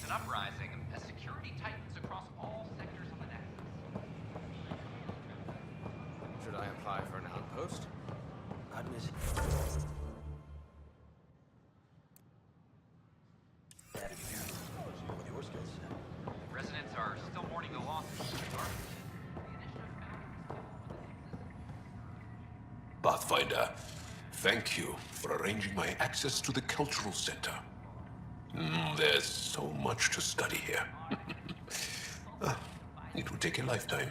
an uprising as security tightens across all sectors of the Nexus. Should I apply for an outpost? Goodness. With your skill set. Residents are still mourning the loss of the Dark. Pathfinder, thank you for arranging my access to the cultural center. There's so much to study here. It would take a lifetime.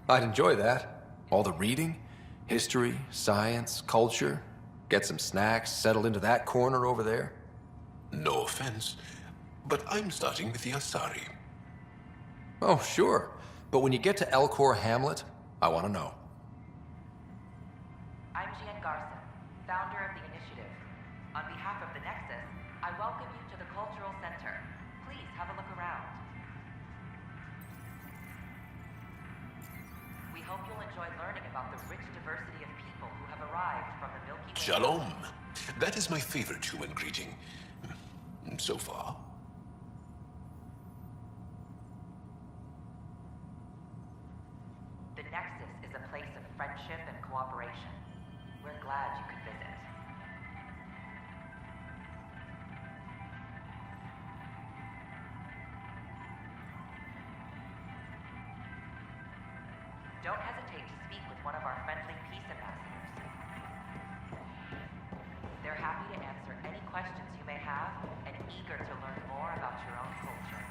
I'd enjoy that. All the reading, history, science, culture. Get some snacks, settle into that corner over there. No offense, but I'm starting with the Asari. Oh, sure. But when you get to Elcor Hamlet, I want to know. I'm Angara, founder of the initiative. On behalf of the Nexus, I welcome you to the Cultural Center. Please have a look around. We hope you'll enjoy learning about the rich diversity of people who have arrived from the Milky Way. Shalom. That is my favorite human greeting. So far. The Nexus is a place of friendship and cooperation. We're glad you could visit. Don't hesitate to speak with one of our friendly peace ambassadors. They're happy to answer any questions you may have and eager to learn more about your own culture.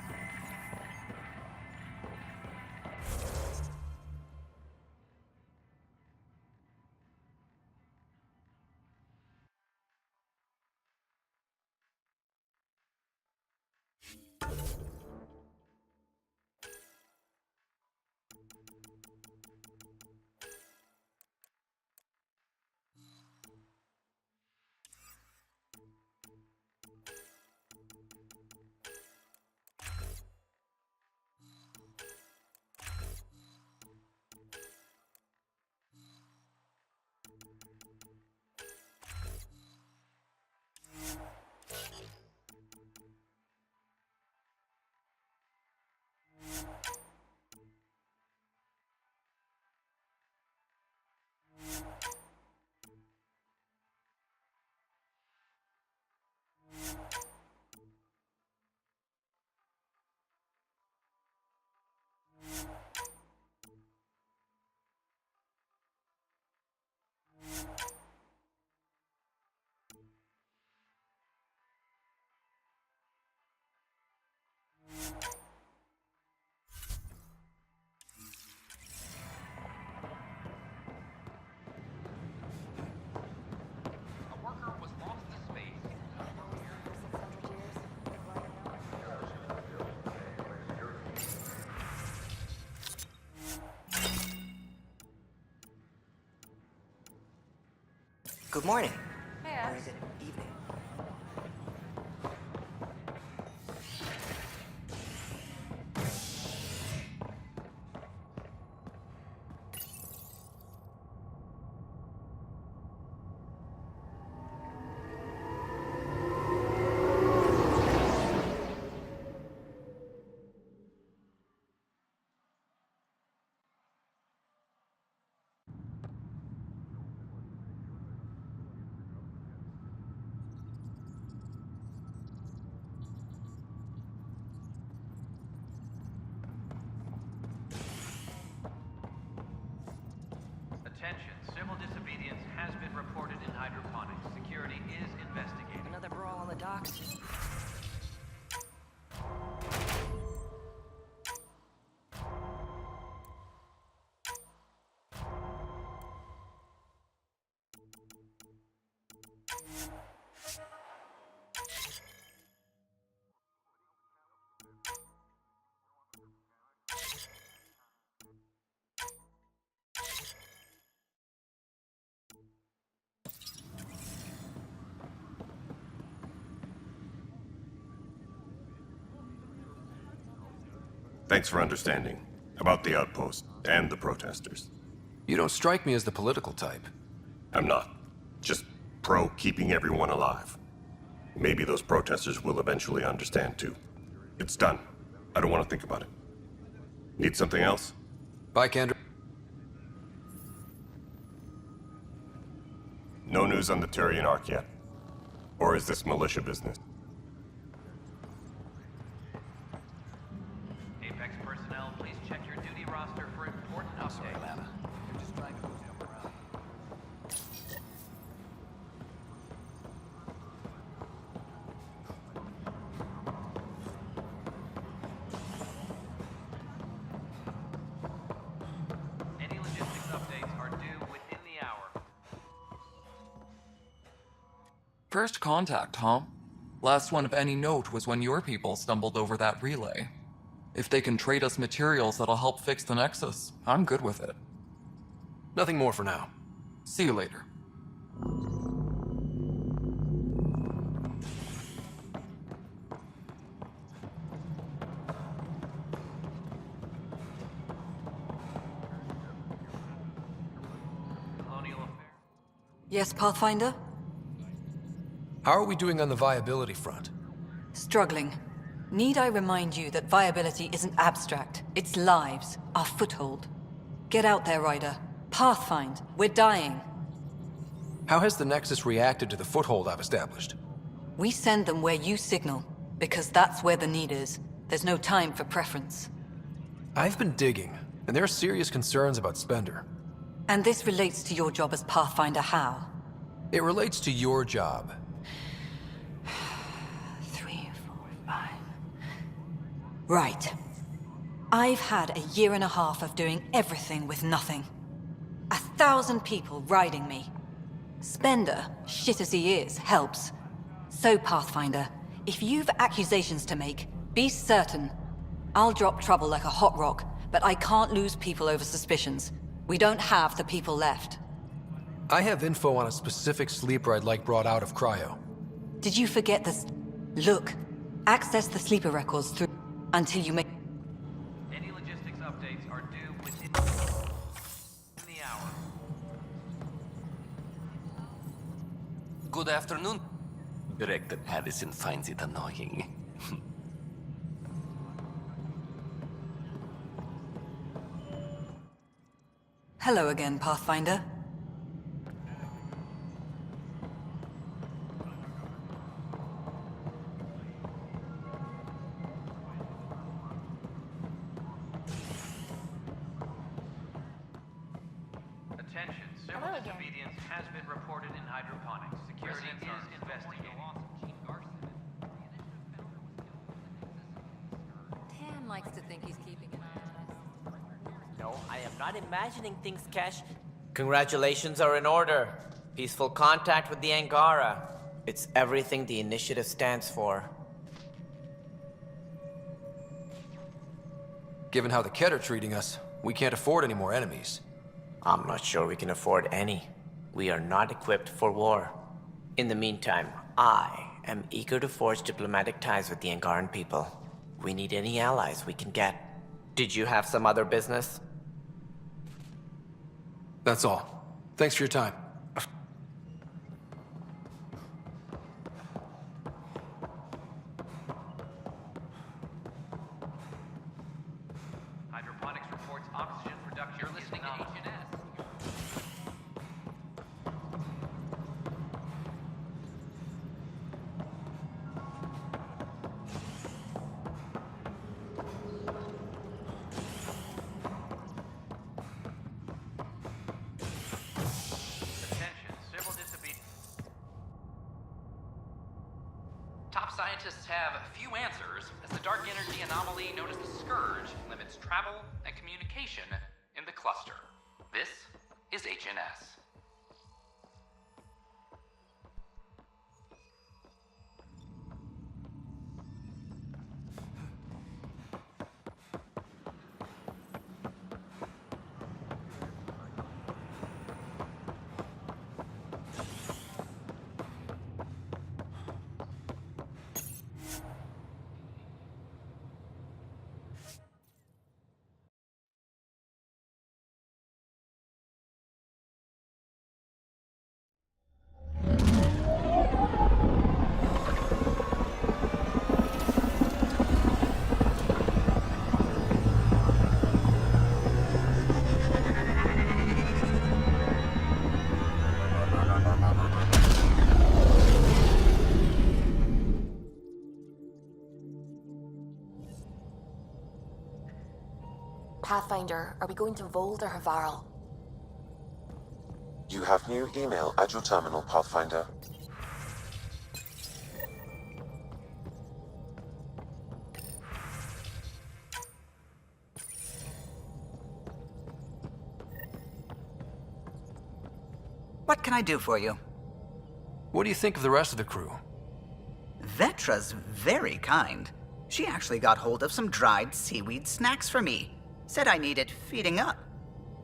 A worker was lost to space. Good morning. Hey, Or is it evening? Attention, civil disobedience has been reported in hydroponics. Security is investigating. Another brawl on the docks. Thanks for understanding about the outpost and the protesters. You don't strike me as the political type. I'm not. Just pro keeping everyone alive. Maybe those protesters will eventually understand too. It's done. I don't want to think about it. Need something else? Bye, Kendra. No news on the Turian Ark yet? Or is this militia business? Apex personnel, please check your duty roster for important updates. Sorry, Lana. You're just trying to move them around. Any logistics updates are due within the hour. First contact, huh? Last one of any note was when your people stumbled over that relay. If they can trade us materials that'll help fix the Nexus, I'm good with it. Nothing more for now. See you later. Colonial affairs. Yes, Pathfinder? How are we doing on the viability front? Struggling. Need I remind you that viability isn't abstract? It's lives, our foothold. Get out there, Ryder. Pathfind. We're dying. How has the Nexus reacted to the foothold I've established? We send them where you signal, because that's where the need is. There's no time for preference. I've been digging, and there are serious concerns about Spender. And this relates to your job as Pathfinder how? It relates to your job. 3, 4, 5... Right. I've had a year and a half of doing everything with nothing. 1,000 people riding me. Spender, shit as he is, helps. So, Pathfinder, if you've accusations to make, be certain. I'll drop trouble like a hot rock, but I can't lose people over suspicions. We don't have the people left. I have info on a specific sleeper I'd like brought out of cryo. Did you forget this? Look, access the sleeper records through until you make... Any logistics updates are due within the hour. Good afternoon. Director Harrison finds it annoying. Hello again, Pathfinder. Attention, civil disobedience has been reported in hydroponics. Security is investigating. Tan likes to think he's keeping an eye on us. No, I am not imagining things, Cash. Congratulations are in order. Peaceful contact with the Angara. It's everything the initiative stands for. Given how the Kett are treating us, we can't afford any more enemies. I'm not sure we can afford any. We are not equipped for war. In the meantime, I am eager to forge diplomatic ties with the Angaran people. We need any allies we can get. Did you have some other business? That's all. Thanks for your time. Hydroponics reports oxygen production. You're listening to H&S. Attention, civil disobedience. Top scientists have few answers, as the dark energy anomaly known as the Scourge limits travel and communication in the cluster. This is HNS. Pathfinder, are we going to Vold or Havarl? You have new email at your terminal, Pathfinder. What can I do for you? What do you think of the rest of the crew? Vetra's very kind. She actually got hold of some dried seaweed snacks for me. Said I needed feeding up.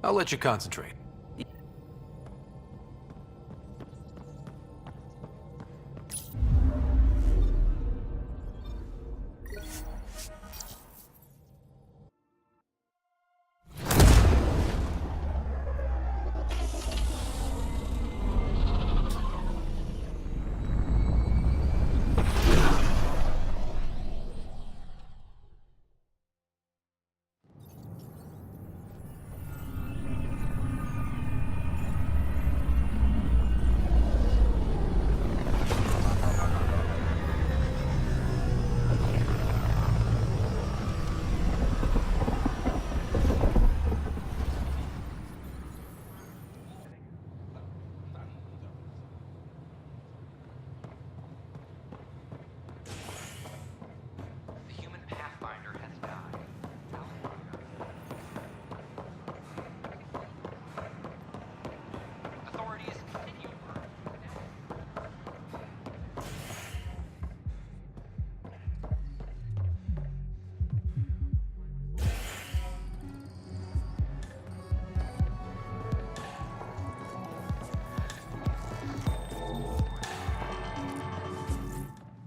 I'll let you concentrate.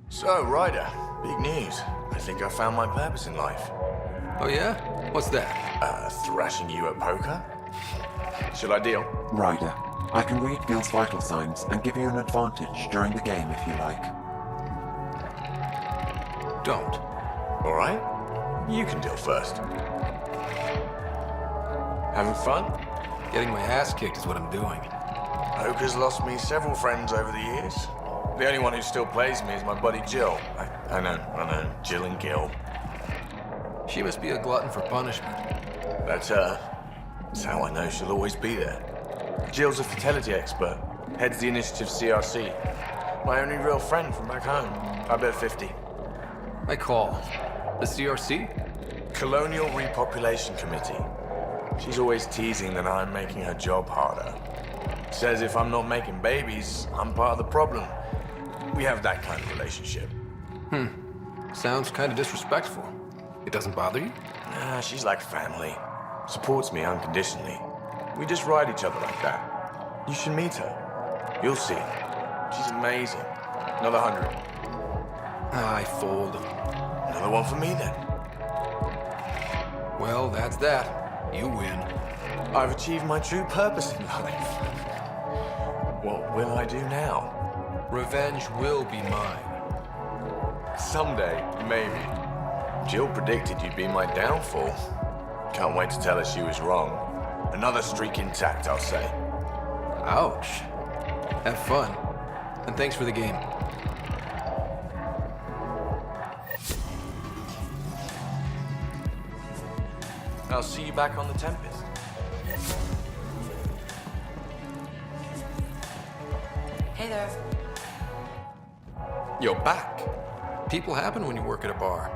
So, Ryder, big news. I think I found my purpose in life. Oh yeah? What's that? Thrashing you at poker? Should I deal? Ryder, I can read Gil's vital signs and give you an advantage during the game if you like. Don't. Alright. You can deal first. Having fun? Getting my ass kicked is what I'm doing. Poker's lost me several friends over the years. The only one who still plays me is my buddy Jill. I know. Jill and Gil. She must be a glutton for punishment. That's her. That's how I know she'll always be there. Jill's a fertility expert. Heads the initiative CRC. My only real friend from back home. I bet 50. I call. The CRC? Colonial Repopulation Committee. She's always teasing that I'm making her job harder. Says if I'm not making babies, I'm part of the problem. We have that kind of relationship. Sounds kind of disrespectful. It doesn't bother you? Nah, she's like family. Supports me unconditionally. We just ride each other like that. You should meet her. You'll see. She's amazing. Another 100. I fold. Another one for me then. Well, that's that. You win. I've achieved my true purpose in life. What will I do now? Revenge will be mine. Someday, maybe. Jill predicted you'd be my downfall. Can't wait to tell her she was wrong. Another streak intact, I'll say. Ouch. Have fun. And thanks for the game. I'll see you back on the Tempest. Hey there. You're back. People happen when you work at a bar.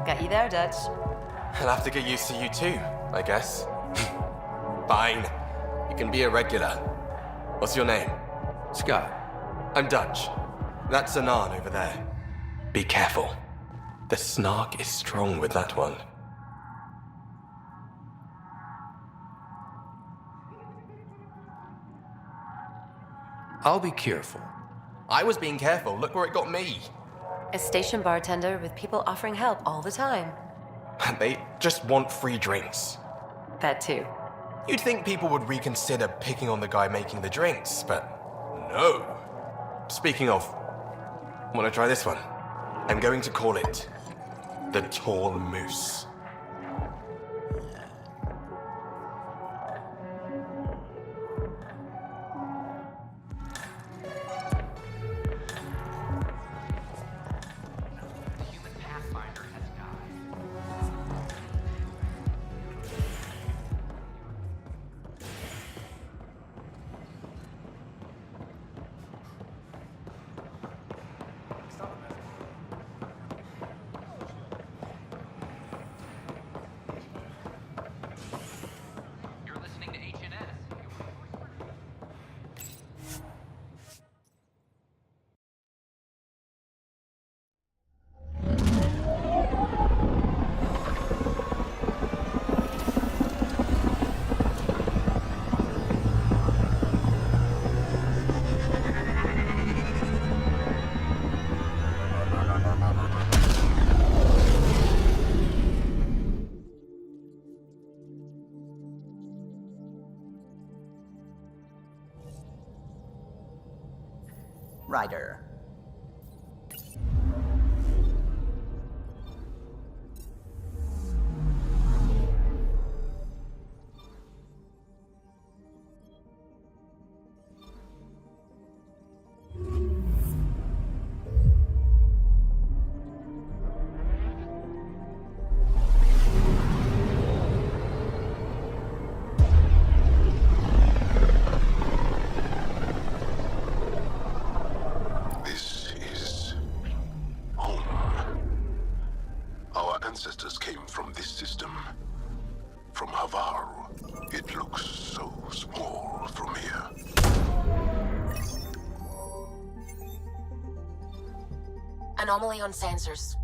Got you there, Dutch. I'll have to get used to you too, I guess. Fine. You can be a regular. What's your name? Scott. I'm Dutch. That's Anan over there. Be careful. The snark is strong with that one. I'll be careful. I was being careful. Look where it got me. A station bartender with people offering help all the time. They just want free drinks. That too. You'd think people would reconsider picking on the guy making the drinks, but no. Speaking of, want to try this one? I'm going to call it the Tall Moose. Ryder. This is home. Our ancestors came from this system. From Havarl. It looks so small from here. Anomaly on sensors.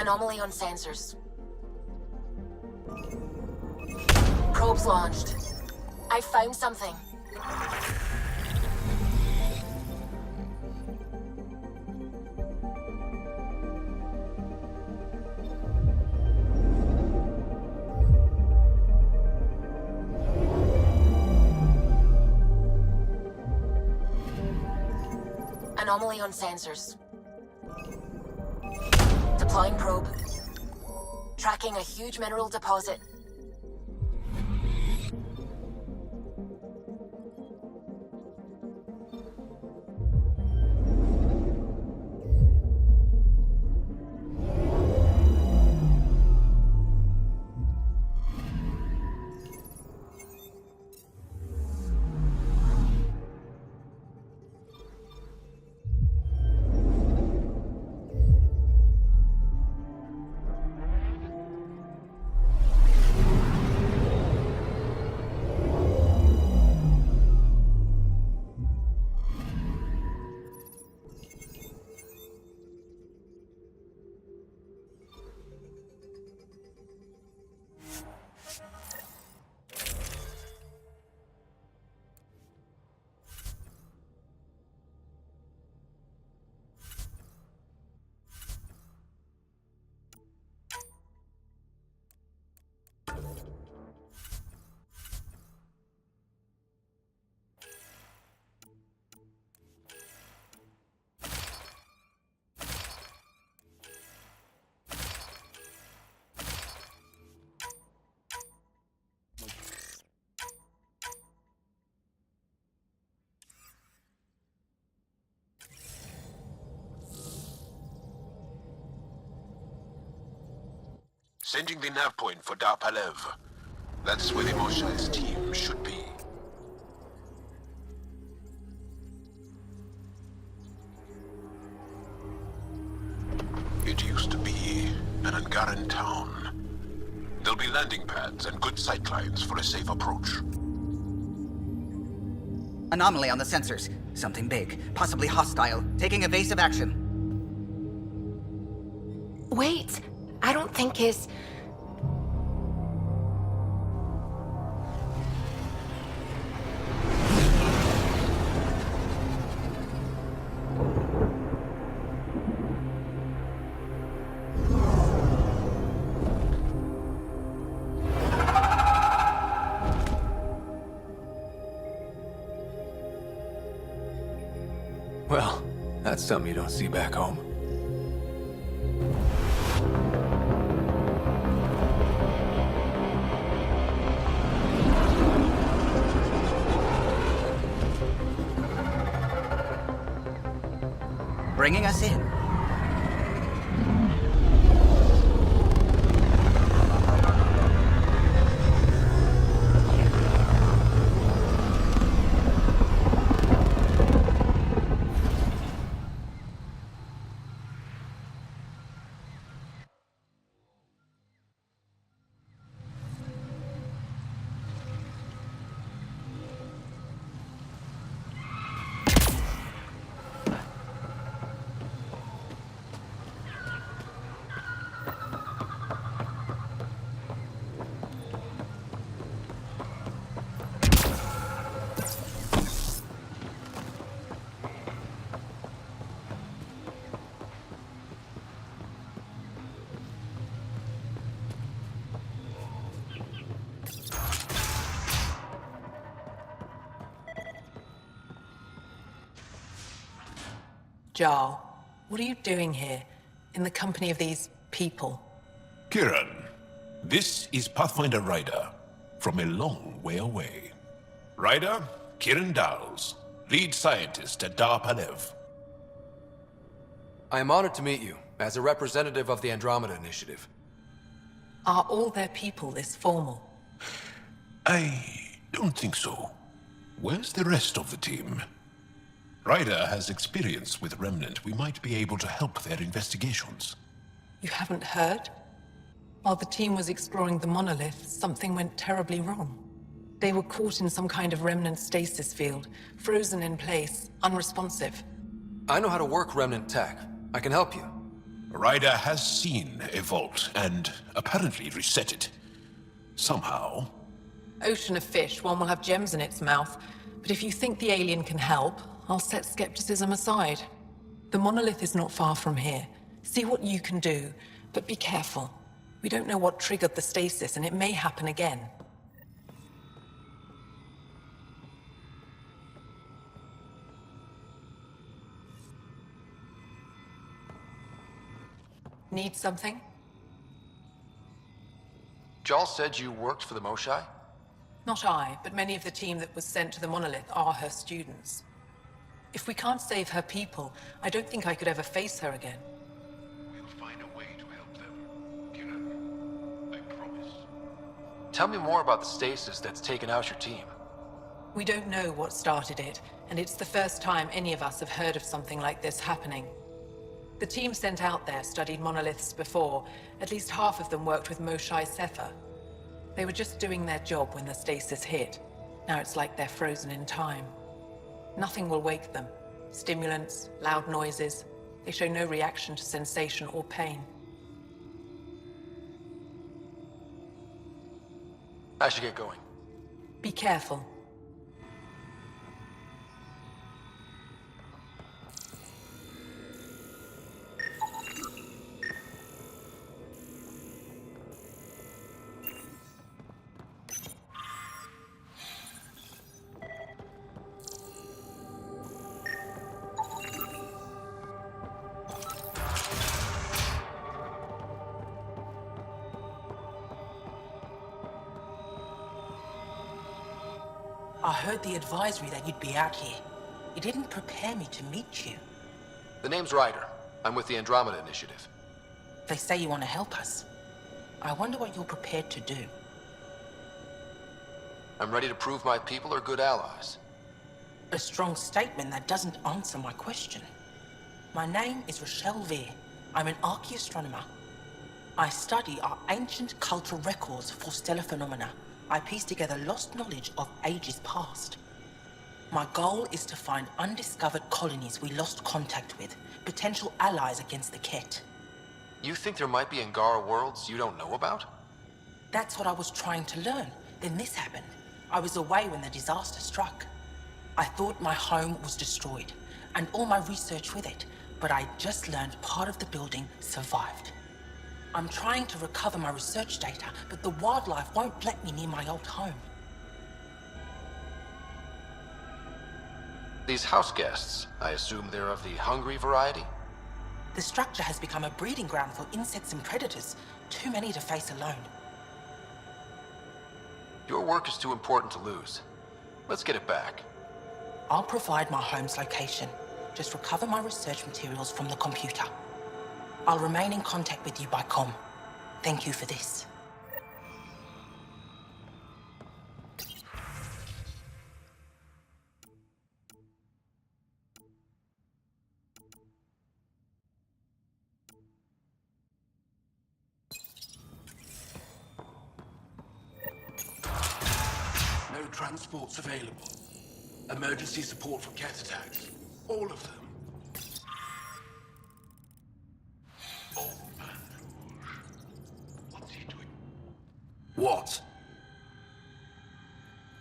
Anomaly on sensors. Probes launched. I found something. Anomaly on sensors. Deploying probe. Tracking a huge mineral deposit. Sending the nav point for Dar Palev. That's where the Mosha's team should be. It used to be an Angaran town. There'll be landing pads and good sightlines for a safe approach. Anomaly on the sensors. Something big, possibly hostile, taking evasive action. Wait, I don't think it's... Well, that's something you don't see back home. Bringing us in. Jarl, what are you doing here, in the company of these people? Kiran, this is Pathfinder Ryder, from a long way away. Ryder, Kiran Dals, lead scientist at Dar Palev. I am honored to meet you, as a representative of the Andromeda Initiative. Are all their people this formal? I don't think so. Where's the rest of the team? Ryder has experience with Remnant. We might be able to help their investigations. You haven't heard? While the team was exploring the monolith, something went terribly wrong. They were caught in some kind of Remnant stasis field, frozen in place, unresponsive. I know how to work Remnant tech. I can help you. Ryder has seen a vault, and apparently reset it. Somehow. Ocean of fish, one will have gems in its mouth. But if you think the alien can help, I'll set skepticism aside. The monolith is not far from here. See what you can do, but be careful. We don't know what triggered the stasis, and it may happen again. Need something? Jarl said you worked for the Moshai? Not I, but many of the team that was sent to the monolith are her students. If we can't save her people, I don't think I could ever face her again. We'll find a way to help them, Kiran. I promise. Tell me more about the stasis that's taken out your team. We don't know what started it, and it's the first time any of us have heard of something like this happening. The team sent out there studied monoliths before. At least half of them worked with Moshai Sefer. They were just doing their job when the stasis hit. Now it's like they're frozen in time. Nothing will wake them. Stimulants, loud noises. They show no reaction to sensation or pain. I should get going. Be careful. I heard the advisory that you'd be out here. It didn't prepare me to meet you. The name's Ryder. I'm with the Andromeda Initiative. They say you want to help us. I wonder what you're prepared to do. I'm ready to prove my people are good allies. A strong statement that doesn't answer my question. My name is Rochelle Veer. I'm an archaeoastronomer. I study our ancient cultural records for stellar phenomena. I piece together lost knowledge of ages past. My goal is to find undiscovered colonies we lost contact with, potential allies against the Ket. You think there might be Angara worlds you don't know about? That's what I was trying to learn. Then this happened. I was away when the disaster struck. I thought my home was destroyed, and all my research with it, but I just learned part of the building survived. I'm trying to recover my research data, but the wildlife won't let me near my old home. These house guests, I assume they're of the hungry variety? The structure has become a breeding ground for insects and predators, too many to face alone. Your work is too important to lose. Let's get it back. I'll provide my home's location. Just recover my research materials from the computer. I'll remain in contact with you by comm. Thank you for this. No transports available. Emergency support for cat attacks. All of them. What?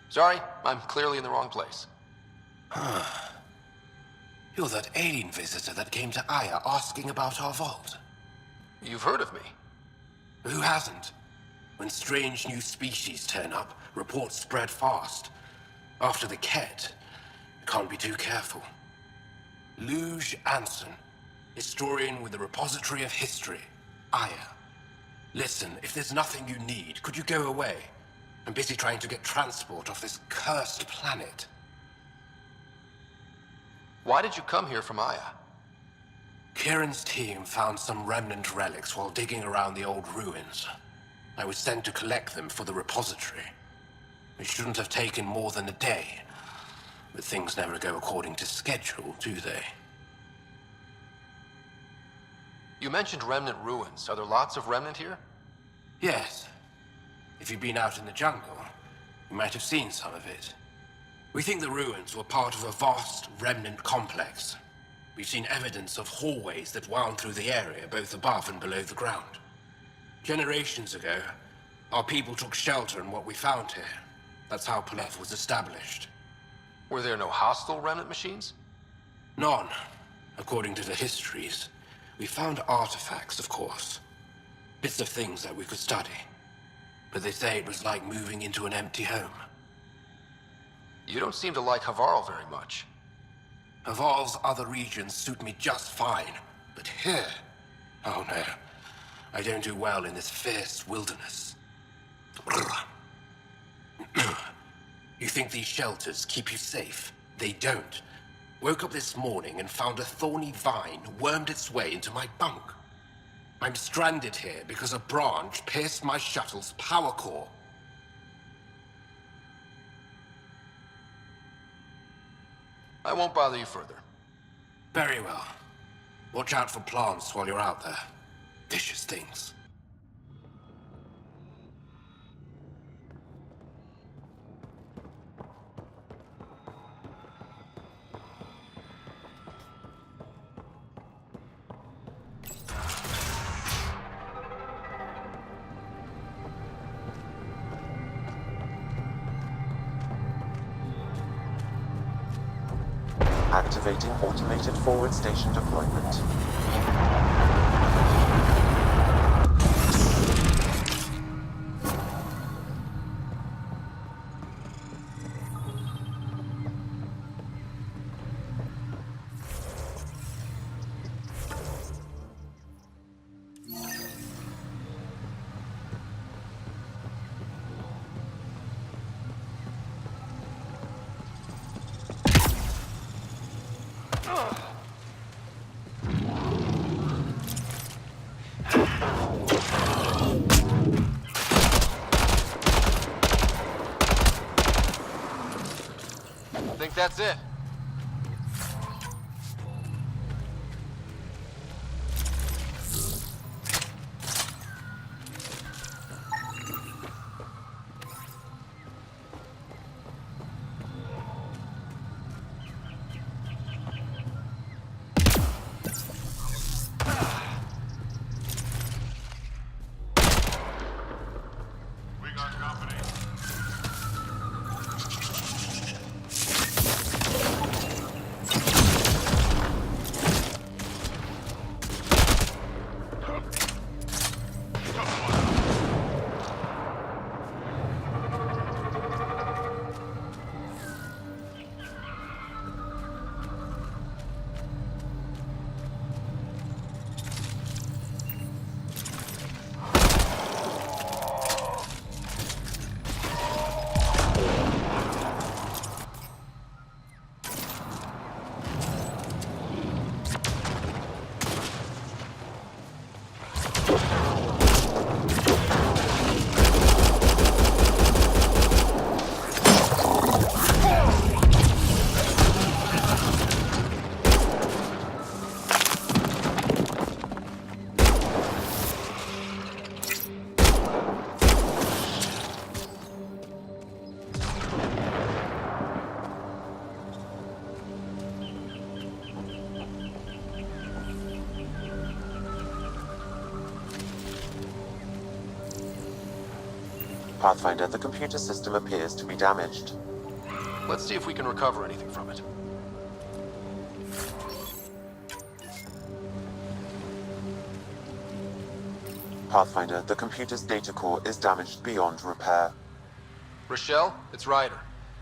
Sorry, I'm clearly in the wrong place. You're that alien visitor that came to Aya asking about our vault. You've heard of me. Who hasn't? When strange new species turn up, reports spread fast. After the Ket, can't be too careful. Luge Anson, historian with the Repository of History, Aya. Listen, if there's nothing you need, could you go away? I'm busy trying to get transport off this cursed planet. Why did you come here from Aya? Kieran's team found some remnant relics while digging around the old ruins. I was sent to collect them for the repository. It shouldn't have taken more than a day. But things never go according to schedule, do they? You mentioned remnant ruins. Are there lots of remnant here? Yes. If you've been out in the jungle, you might have seen some of it. We think the ruins were part of a vast remnant complex. We've seen evidence of hallways that wound through the area, both above and below the ground. Generations ago, our people took shelter in what we found here. That's how Palev was established. Were there no hostile remnant machines? None, according to the histories. We found artifacts, of course. Bits of things that we could study. But they say it was like moving into an empty home. You don't seem to like Havarl very much. Havarl's other regions suit me just fine. But here... oh no. I don't do well in this fierce wilderness. You think these shelters keep you safe? They don't. Woke up this morning and found a thorny vine wormed its way into my bunk. I'm stranded here because a branch pierced my shuttle's power core. I won't bother you further. Very well. Watch out for plants while you're out there. Vicious things. Activating automated forward station deployment. I think that's it. Pathfinder, the computer system appears to be damaged. Let's see if we can recover anything from it. Pathfinder, the computer's data core is damaged beyond repair. Rochelle, it's Ryder.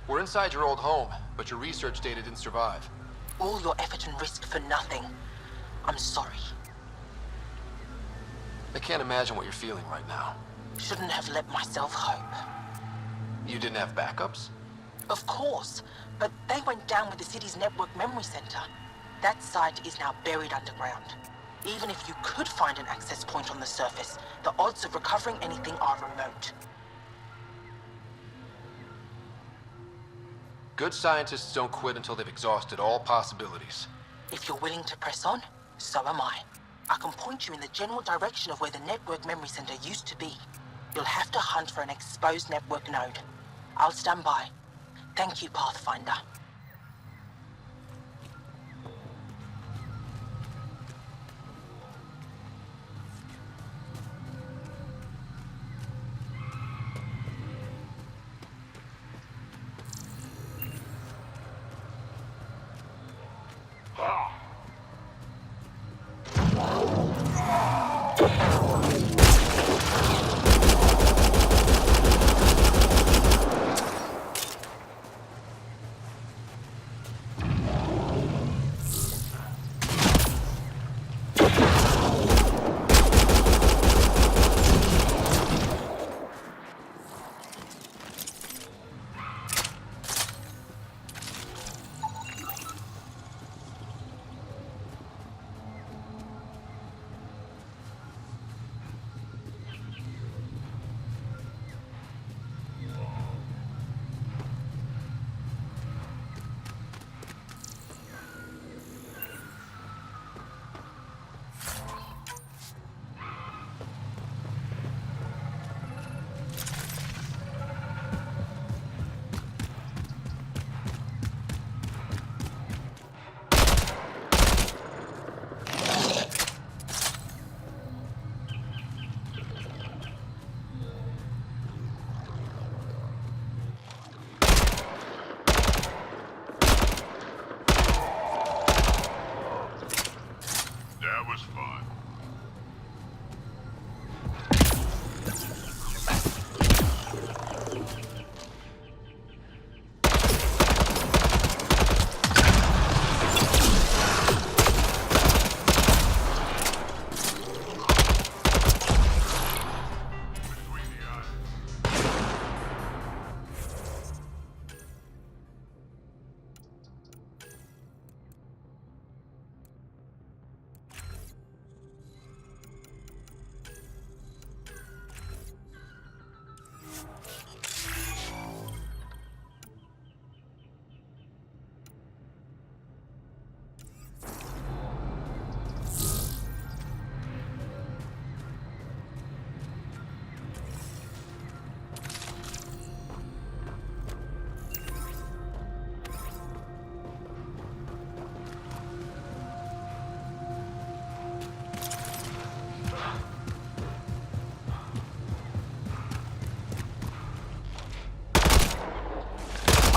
We're inside your old home, but your research data didn't survive. All your effort and risk for nothing. I'm sorry. I can't imagine what you're feeling right now. Shouldn't have let myself hope. You didn't have backups? Of course, but they went down with the city's network memory center. That site is now buried underground. Even if you could find an access point on the surface, the odds of recovering anything are remote. Good scientists don't quit until they've exhausted all possibilities. If you're willing to press on, so am I. I can point you in the general direction of where the network memory center used to be. You'll have to hunt for an exposed network node. I'll stand by. Thank you, Pathfinder.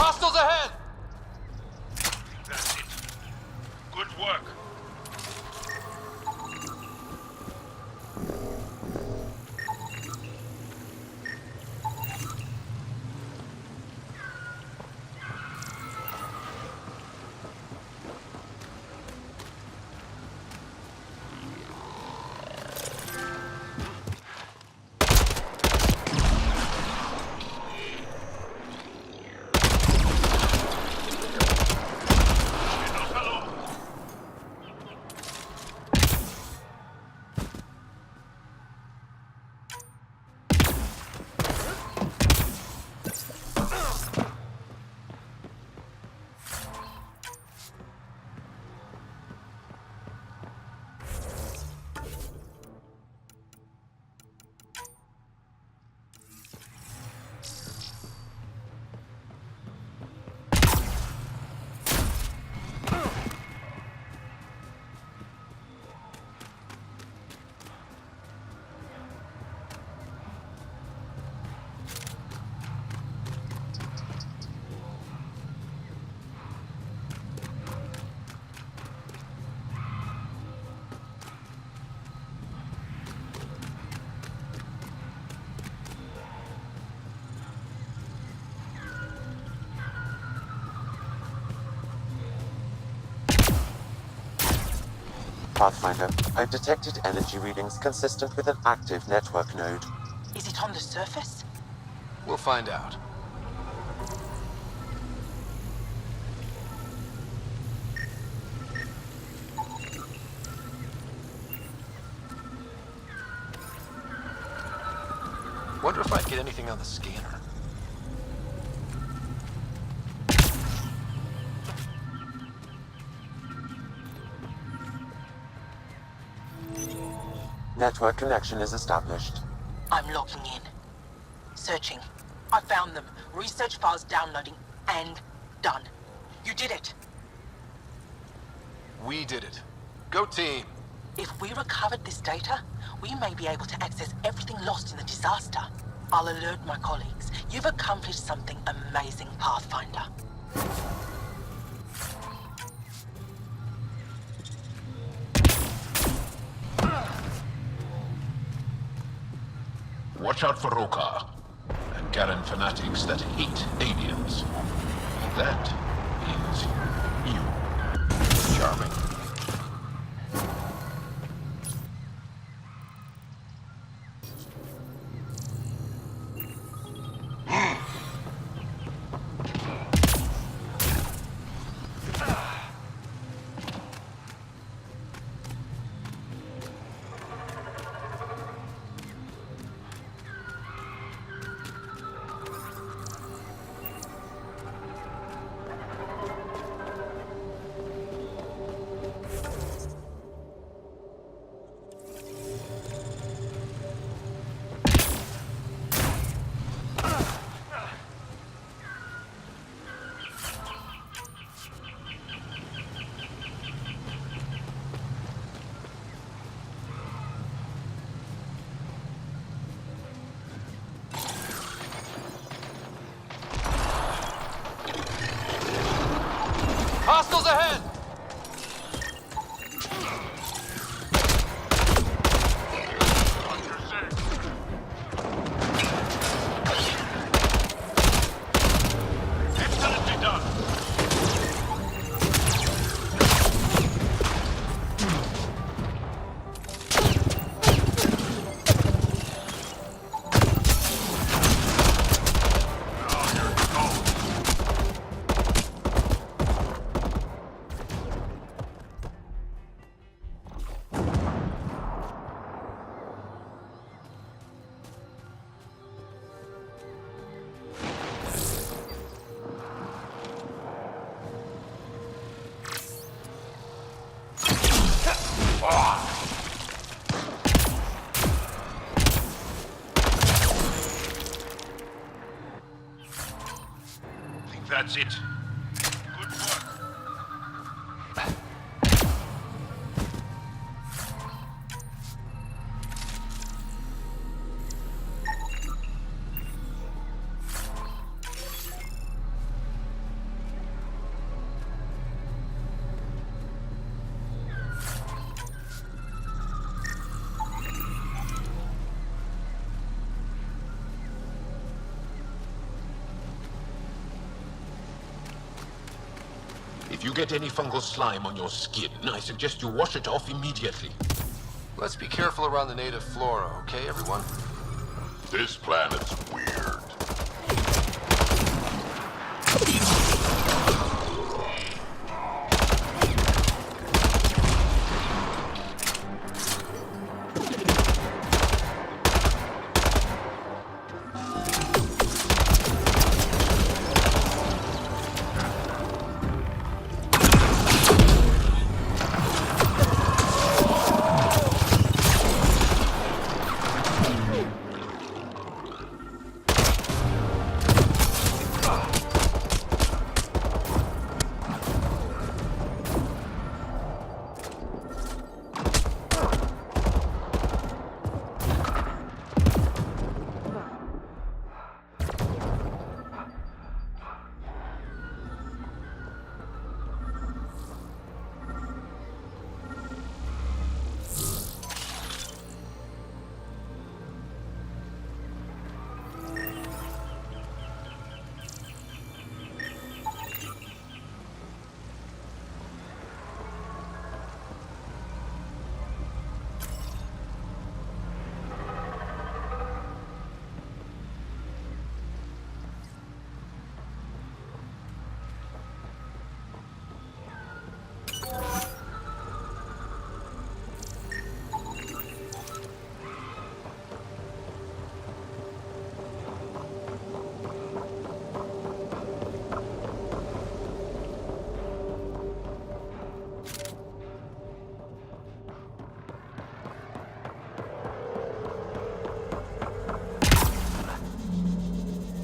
Hostiles ahead! That's it. Good work. Pathfinder. I've detected energy readings consistent with an active network node. Is it on the surface? We'll find out. Wonder if I'd get anything on the scanner. Network connection is established. I'm logging in. Searching. I found them. Research files downloading and done. You did it. We did it. Go team. If we recovered this data, we may be able to access everything lost in the disaster. I'll alert my colleagues. You've accomplished something amazing, Pathfinder. Watch out for Roka and Garen fanatics that hate aliens. That is you. Charming. Hostiles ahead! That's it. If you get any fungal slime on your skin, I suggest you wash it off immediately. Let's be careful around the native flora, okay, everyone? This planet's weird.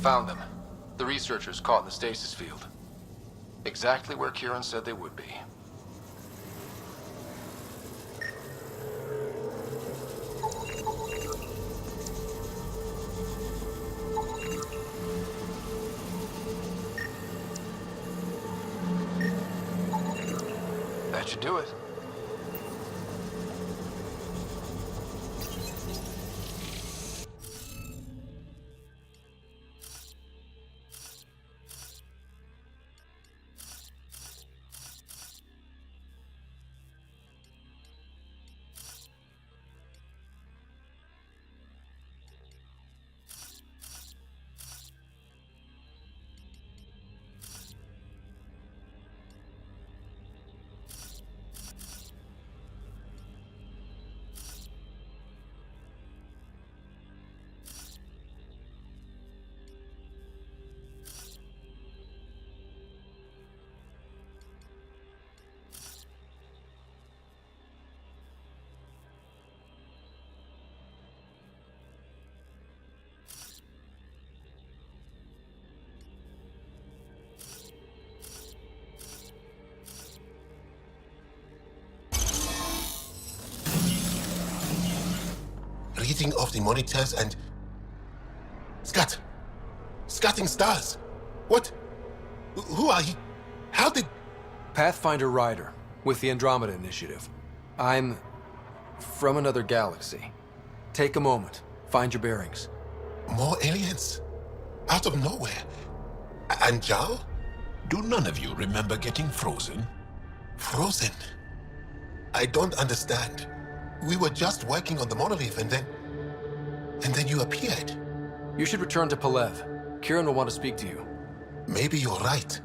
Found them. The researchers caught in the stasis field. Exactly where Kieran said they would be. That should do it. Reading of the monitors and... Scatting stars! What? Who are you? How did... Pathfinder Rider, with the Andromeda Initiative. I'm... from another galaxy. Take a moment. Find your bearings. More aliens? Out of nowhere? Angara? Do none of you remember getting frozen? Frozen? I don't understand. We were just working on the monolith and then you appeared. You should return to Palev. Kieran will want to speak to you. Maybe you're right.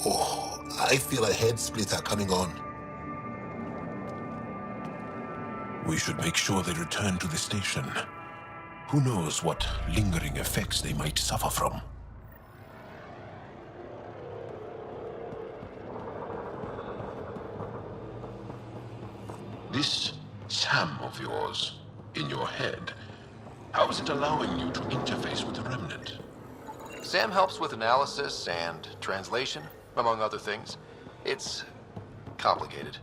Oh, I feel a head splitter coming on. We should make sure they return to the station. Who knows what lingering effects they might suffer from. This Sam of yours, in your head, how is it allowing you to interface with the Remnant? Sam helps with analysis and translation, among other things. It's complicated.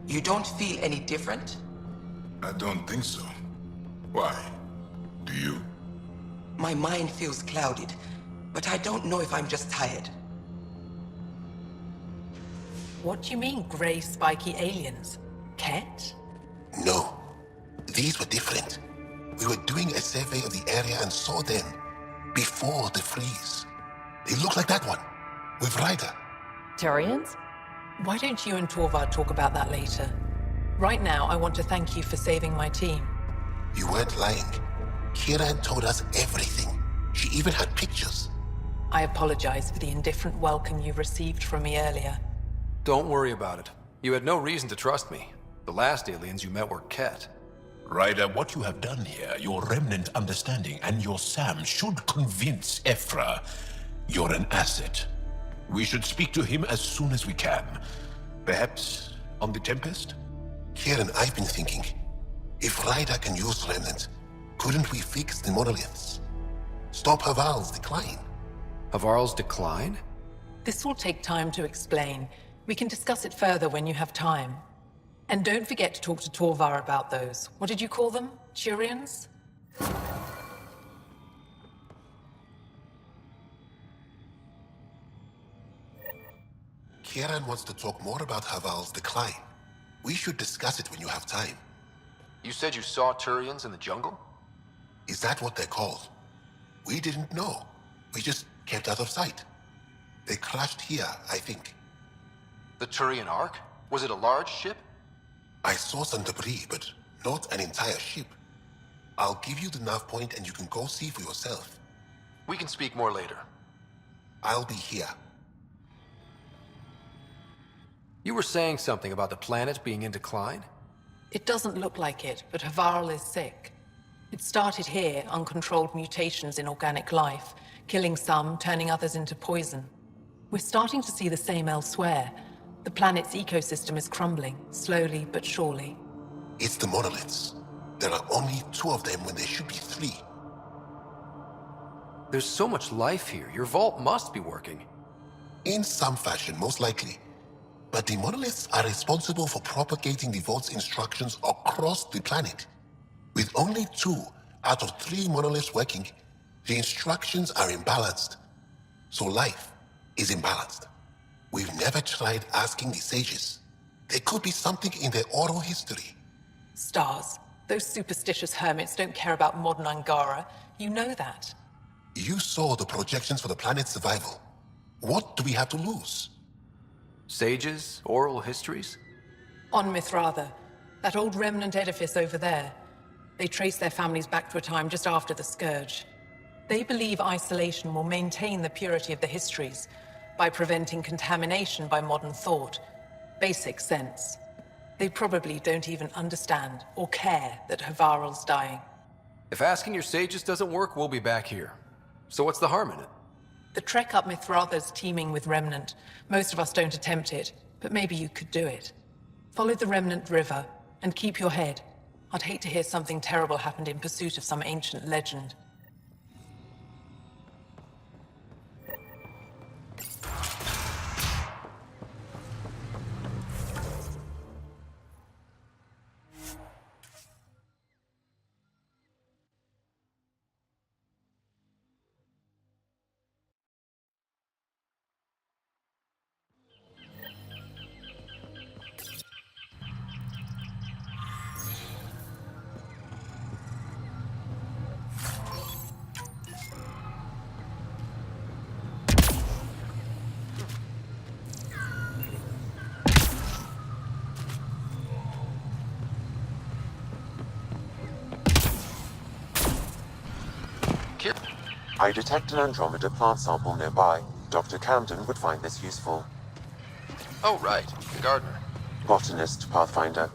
You don't feel any different? I don't think so. Why? Do you? My mind feels clouded, but I don't know if I'm just tired. What do you mean, grey spiky aliens? Ket? No. These were different. We were doing a survey of the area and saw them before the freeze. They look like that one, with Ryder. Turians? Why don't you and Torvald talk about that later? Right now, I want to thank you for saving my team. You weren't lying. Kira told us everything. She even had pictures. I apologize for the indifferent welcome you received from me earlier. Don't worry about it. You had no reason to trust me. The last aliens you met were Ket. Ryder, what you have done here, your remnant understanding and your Sam should convince Ephra you're an asset. We should speak to him as soon as we can. Perhaps on the Tempest? Kieran, I've been thinking. If Ryder can use remnant, couldn't we fix the monoliths? Stop Havarl's decline? Havarl's decline? This will take time to explain. We can discuss it further when you have time. And don't forget to talk to Torvar about those. What did you call them? Turians? Kieran wants to talk more about Havarl's decline. We should discuss it when you have time. You said you saw Turians in the jungle? Is that what they're called? We didn't know. We just kept out of sight. They crashed here, I think. The Turian Ark? Was it a large ship? I saw some debris, but not an entire ship. I'll give you the nav point and you can go see for yourself. We can speak more later. I'll be here. You were saying something about the planet being in decline? It doesn't look like it, but Havarl is sick. It started here, uncontrolled mutations in organic life, killing some, turning others into poison. We're starting to see the same elsewhere. The planet's ecosystem is crumbling, slowly but surely. It's the monoliths. There are only 2 of them when there should be 3. There's so much life here. Your vault must be working. In some fashion, most likely. But the monoliths are responsible for propagating the vault's instructions across the planet. With only 2 out of 3 monoliths working, the instructions are imbalanced. So life is imbalanced. We've never tried asking the sages. There could be something in their oral history. Stars. Those superstitious hermits don't care about modern Angara. You know that. You saw the projections for the planet's survival. What do we have to lose? Sages? Oral histories? On Mithratha, that old remnant edifice over there. They trace their families back to a time just after the Scourge. They believe isolation will maintain the purity of the histories by preventing contamination by modern thought. Basic sense. They probably don't even understand or care that Havarl's dying. If asking your sages doesn't work, we'll be back here. So what's the harm in it? The trek up Mithratha's teeming with Remnant. Most of us don't attempt it, but maybe you could do it. Follow the Remnant River, and keep your head. I'd hate to hear something terrible happened in pursuit of some ancient legend. I detect an Andromeda plant sample nearby. Dr. Camden would find this useful. Oh, right. The gardener. Botanist, Pathfinder.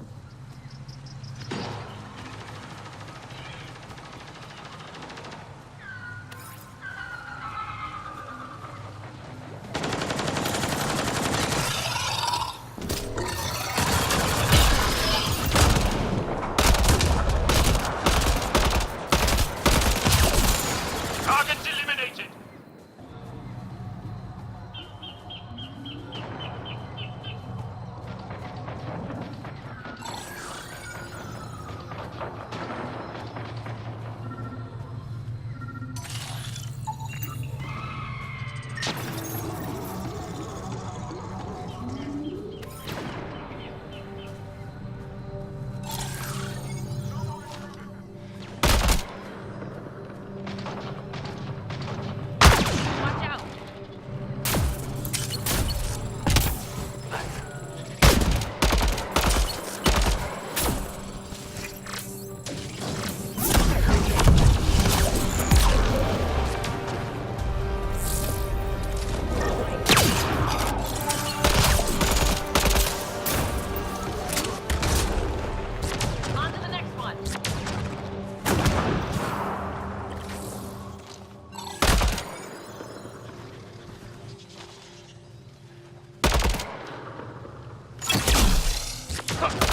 Huh.